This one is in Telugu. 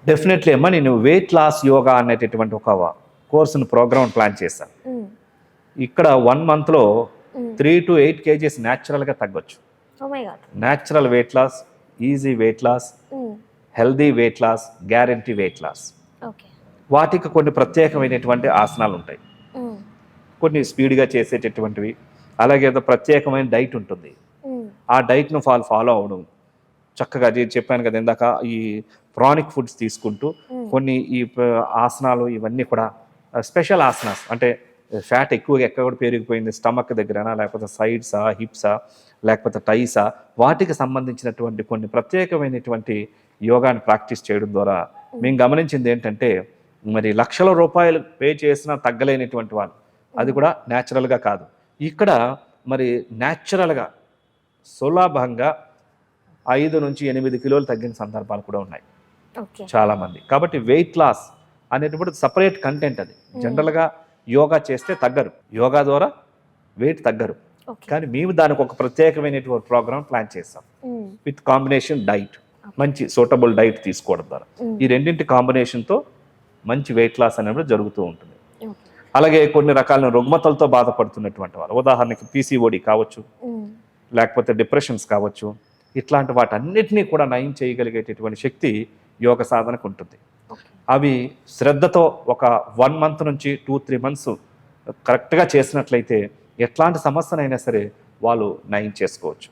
డెఫినెట్లీ అమ్మా, నేను వెయిట్ లాస్ యోగా అనేటటువంటి ఒక కోర్సును ప్రోగ్రామ్ ప్లాన్ చేశాను. ఇక్కడ 1 monthలో 3 to 8 kgs న్యాచురల్గా తగ్గొచ్చు. Natural weight loss, easy weight loss, healthy weight loss, guarantee weight loss. వాటికి కొన్ని ప్రత్యేకమైనటువంటి ఆసనాలు ఉంటాయి, కొన్ని స్పీడ్గా చేసేటటువంటివి. అలాగే ఏదో ప్రత్యేకమైన డైట్ ఉంటుంది, ఆ డైట్ను ఫాలో అవడం చక్కగా. చెప్పాను కదా ఇందాక, ఈ ప్రానిక్ ఫుడ్స్ తీసుకుంటూ కొన్ని ఈ ఆసనాలు ఇవన్నీ కూడా స్పెషల్ ఆసనాస్. అంటే ఫ్యాట్ ఎక్కువగా ఎక్కడ కూడా పెరిగిపోయింది, స్టమక్ దగ్గరనా, లేకపోతే సైడ్సా, హిప్సా, లేకపోతే టైసా, వాటికి సంబంధించినటువంటి కొన్ని ప్రత్యేకమైనటువంటి యోగాని ప్రాక్టీస్ చేయడం ద్వారా మేము గమనించింది ఏంటంటే, మరి లక్షల రూపాయలు పే చేసినా తగ్గలేనటువంటి వాళ్ళు, అది కూడా న్యాచురల్గా కాదు. ఇక్కడ మరి న్యాచురల్గా సులభంగా 5 నుంచి 8 కిలోలు తగ్గిన సందర్భాలు కూడా ఉన్నాయి చాలామంది. కాబట్టి వెయిట్ లాస్ అనేటప్పుడు సపరేట్ కంటెంట్. అది జనరల్గా యోగా చేస్తే తగ్గరు, యోగా ద్వారా వెయిట్ తగ్గరు. కానీ మేము దానికి ఒక ప్రత్యేకమైనటువంటి ప్రోగ్రామ్ ప్లాన్ చేస్తాం విత్ కాంబినేషన్ డైట్, మంచి సూటబుల్ డైట్ తీసుకోవడం ద్వారా. ఈ రెండింటి కాంబినేషన్తో మంచి వెయిట్ లాస్ అనేది జరుగుతూ ఉంటుంది. అలాగే కొన్ని రకాల రుగ్మతలతో బాధపడుతున్నటువంటి వాళ్ళు, ఉదాహరణకి పీసీఓడి కావచ్చు, లేకపోతే డిప్రెషన్స్ కావచ్చు, ఇట్లాంటి వాటన్నిటినీ కూడా నయం చేయగలిగేటటువంటి శక్తి యోగ సాధనకు ఉంటుంది. అవి శ్రద్ధతో ఒక 1 month నుంచి 2-3 months కరెక్ట్గా చేసినట్లయితే ఎట్లాంటి సమస్యనైనా సరే వాళ్ళు నయం చేసుకోవచ్చు.